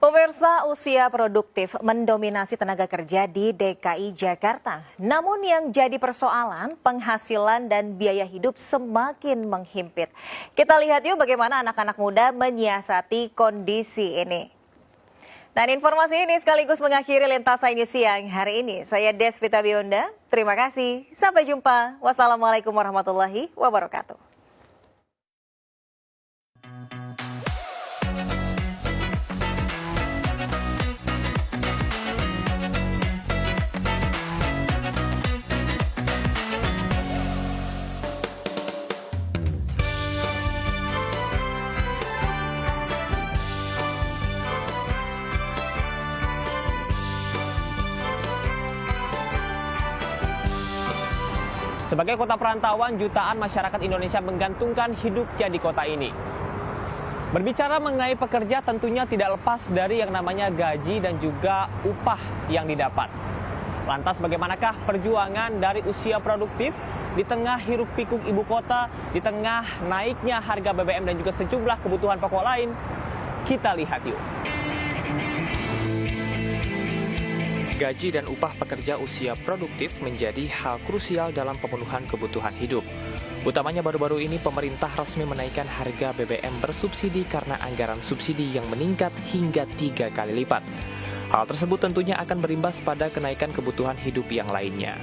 Pemirsa, usia produktif mendominasi tenaga kerja di DKI Jakarta. Namun yang jadi persoalan, penghasilan dan biaya hidup semakin menghimpit. Kita lihat yuk bagaimana anak-anak muda menyiasati kondisi ini. Dan informasi ini sekaligus mengakhiri Lintas News siang hari ini. Saya Desvita Bionda, terima kasih. Sampai jumpa. Wassalamualaikum warahmatullahi wabarakatuh. Sebagai kota perantauan, jutaan masyarakat Indonesia menggantungkan hidupnya di kota ini. Berbicara mengenai pekerja tentunya tidak lepas dari yang namanya gaji dan juga upah yang didapat. Lantas bagaimanakah perjuangan dari usia produktif di tengah hiruk pikuk ibu kota, di tengah naiknya harga BBM dan juga sejumlah kebutuhan pokok lain? Kita lihat yuk. Gaji dan upah pekerja usia produktif menjadi hal krusial dalam pemenuhan kebutuhan hidup. Utamanya baru-baru ini pemerintah resmi menaikkan harga BBM bersubsidi karena anggaran subsidi yang meningkat hingga 3 kali lipat. Hal tersebut tentunya akan berimbas pada kenaikan kebutuhan hidup yang lainnya.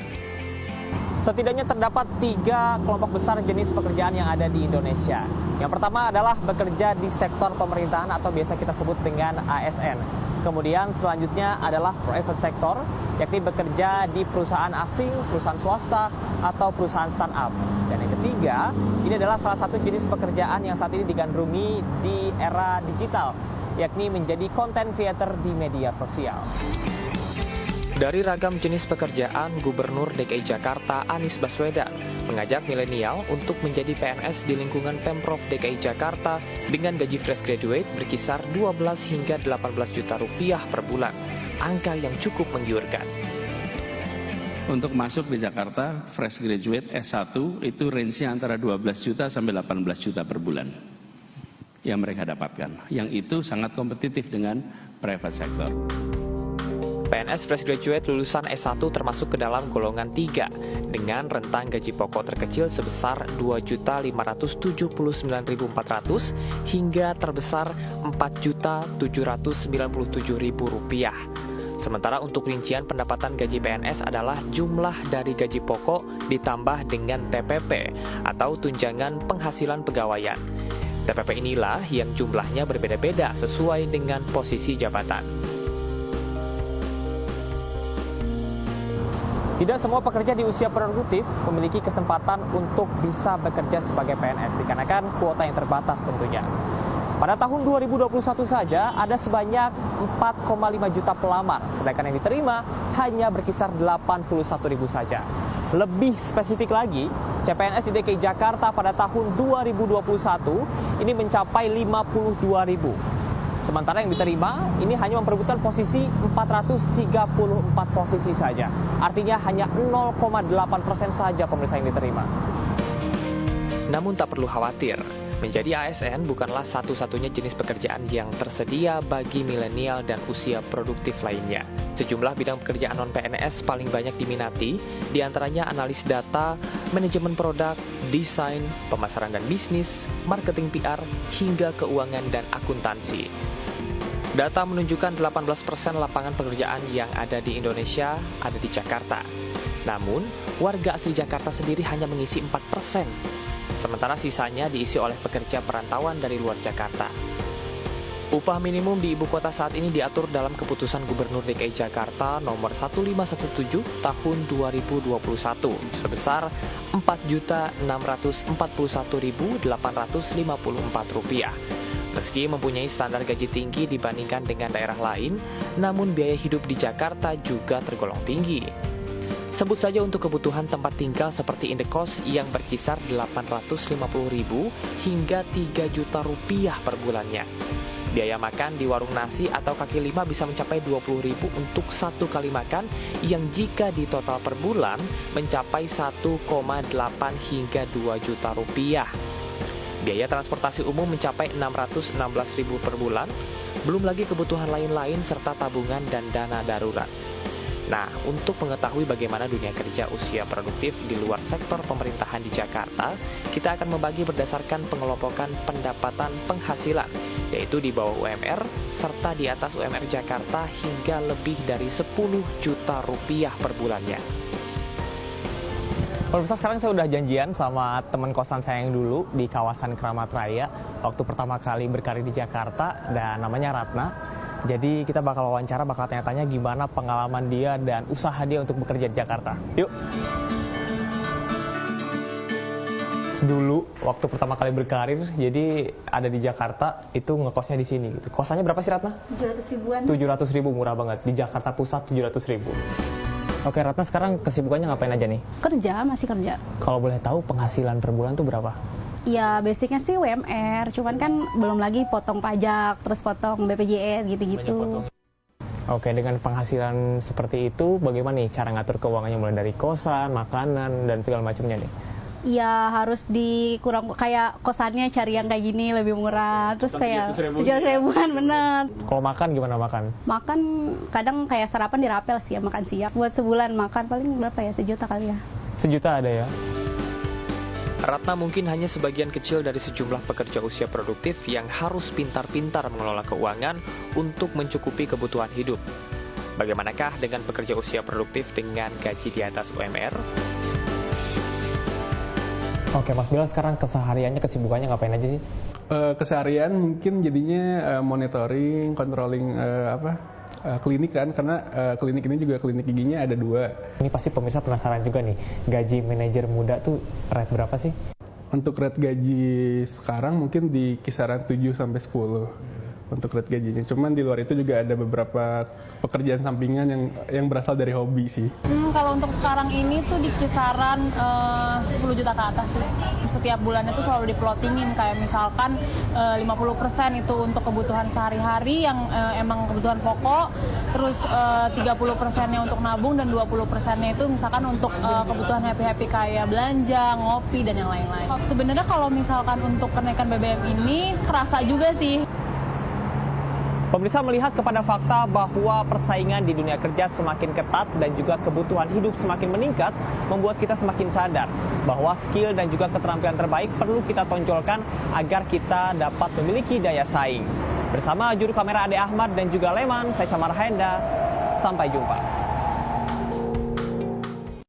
Setidaknya terdapat 3 kelompok besar jenis pekerjaan yang ada di Indonesia. Yang pertama adalah bekerja di sektor pemerintahan atau biasa kita sebut dengan ASN. Kemudian selanjutnya adalah private sector, yakni bekerja di perusahaan asing, perusahaan swasta, atau perusahaan startup. Dan yang ketiga, ini adalah salah satu jenis pekerjaan yang saat ini digandrungi di era digital, yakni menjadi content creator di media sosial. Dari ragam jenis pekerjaan, Gubernur DKI Jakarta Anies Baswedan mengajak milenial untuk menjadi PNS di lingkungan Pemprov DKI Jakarta dengan gaji fresh graduate berkisar 12 hingga 18 juta rupiah per bulan. Angka yang cukup menggiurkan. Untuk masuk di Jakarta, fresh graduate S1 itu range-nya antara 12 juta sampai 18 juta per bulan yang mereka dapatkan. Yang itu sangat kompetitif dengan private sector. PNS fresh graduate lulusan S1 termasuk ke dalam golongan 3 dengan rentang gaji pokok terkecil sebesar Rp2.579.400 hingga terbesar Rp4.797.000. Sementara untuk rincian pendapatan gaji PNS adalah jumlah dari gaji pokok ditambah dengan TPP atau tunjangan penghasilan pegawaian. TPP inilah yang jumlahnya berbeda-beda sesuai dengan posisi jabatan. Tidak semua pekerja di usia produktif memiliki kesempatan untuk bisa bekerja sebagai PNS dikarenakan kuota yang terbatas tentunya. Pada tahun 2021 saja ada sebanyak 4,5 juta pelamar, sedangkan yang diterima hanya berkisar 81.000 saja. Lebih spesifik lagi, CPNS di DKI Jakarta pada tahun 2021 ini mencapai 52.000. Sementara yang diterima ini hanya memperebutkan posisi 434 posisi saja. Artinya hanya 0,8% saja pemirsa yang diterima. Namun tak perlu khawatir, menjadi ASN bukanlah satu-satunya jenis pekerjaan yang tersedia bagi milenial dan usia produktif lainnya. Sejumlah bidang pekerjaan non-PNS paling banyak diminati, diantaranya analis data, manajemen produk, desain, pemasaran dan bisnis, marketing PR, hingga keuangan dan akuntansi. Data menunjukkan 18% lapangan pekerjaan yang ada di Indonesia ada di Jakarta. Namun, warga asli Jakarta sendiri hanya mengisi 4%. Sementara sisanya diisi oleh pekerja perantauan dari luar Jakarta. Upah minimum di ibu kota saat ini diatur dalam keputusan Gubernur DKI Jakarta nomor 1517 tahun 2021 sebesar Rp4.641.854. Meski mempunyai standar gaji tinggi dibandingkan dengan daerah lain, namun biaya hidup di Jakarta juga tergolong tinggi. Sebut saja untuk kebutuhan tempat tinggal seperti indekos yang berkisar 850.000 hingga 3 juta rupiah per bulannya. Biaya makan di warung nasi atau kaki lima bisa mencapai 20.000 untuk satu kali makan yang jika di total per bulan mencapai 1,8 hingga 2 juta rupiah. Biaya transportasi umum mencapai 616.000 per bulan, Belum lagi kebutuhan lain-lain serta tabungan dan dana darurat. Nah, untuk mengetahui bagaimana dunia kerja usia produktif di luar sektor pemerintahan di Jakarta, kita akan membagi berdasarkan pengelompokan pendapatan penghasilan, yaitu di bawah UMR, serta di atas UMR Jakarta hingga lebih dari 10 juta rupiah per bulannya. Pemirsa, sekarang saya udah janjian sama teman kosan saya yang dulu di kawasan Keramat Raya, waktu pertama kali berkarir di Jakarta, dan namanya Ratna. Jadi kita bakal wawancara, bakal tanya-tanya gimana pengalaman dia dan usaha dia untuk bekerja di Jakarta. Yuk! Dulu, waktu pertama kali berkarir, jadi ada di Jakarta, itu ngekosnya di sini. Gitu. Kosannya berapa sih, Ratna? 700 ribuan. 700 ribu, murah banget. Di Jakarta Pusat, 700 ribu. Oke, Ratna, sekarang kesibukannya ngapain aja nih? Kerja, masih kerja. Kalau boleh tahu, penghasilan per bulan tuh berapa? Ya basicnya sih UMR, cuman kan belum lagi potong pajak, terus potong BPJS gitu-gitu. Oke, dengan penghasilan seperti itu, bagaimana nih cara ngatur keuangannya mulai dari kosan, makanan, dan segala macamnya nih? Ya harus dikurang, kayak kosannya cari yang kayak gini lebih murah, terus kayak 700 ribuan bener. Kalau makan gimana makan? Makan kadang kayak sarapan dirapel sih ya, makan siang. Buat sebulan makan paling berapa ya, 1 juta kali ya. 1 juta ada ya? Ratna mungkin hanya sebagian kecil dari sejumlah pekerja usia produktif yang harus pintar-pintar mengelola keuangan untuk mencukupi kebutuhan hidup. Bagaimanakah dengan pekerja usia produktif dengan gaji di atas UMR? Oke, Mas Bilal, sekarang kesehariannya, kesibukannya ngapain aja sih? Keseharian mungkin jadinya monitoring, controlling klinik kan, karena klinik ini juga klinik giginya ada 2. Ini pasti pemirsa penasaran juga nih, gaji manajer muda tuh rate berapa sih? Untuk rate gaji sekarang mungkin di kisaran 7 sampai 10 untuk rate gajinya. Cuman di luar itu juga ada beberapa pekerjaan sampingan yang berasal dari hobi sih. Kalau untuk sekarang ini tuh di kisaran 10 juta ke atas sih. Setiap bulannya tuh selalu diplotingin, kayak misalkan 50% itu untuk kebutuhan sehari-hari yang emang kebutuhan pokok, terus 30%-nya untuk nabung, dan 20%-nya itu misalkan untuk kebutuhan happy-happy kayak belanja, ngopi, dan yang lain-lain. Sebenarnya kalau misalkan untuk kenaikan BBM ini kerasa juga sih. Pemirsa, melihat kepada fakta bahwa persaingan di dunia kerja semakin ketat dan juga kebutuhan hidup semakin meningkat, membuat kita semakin sadar bahwa skill dan juga keterampilan terbaik perlu kita tonjolkan agar kita dapat memiliki daya saing. Bersama juru kamera Ade Ahmad dan juga Leman, saya Camar Henda, sampai jumpa.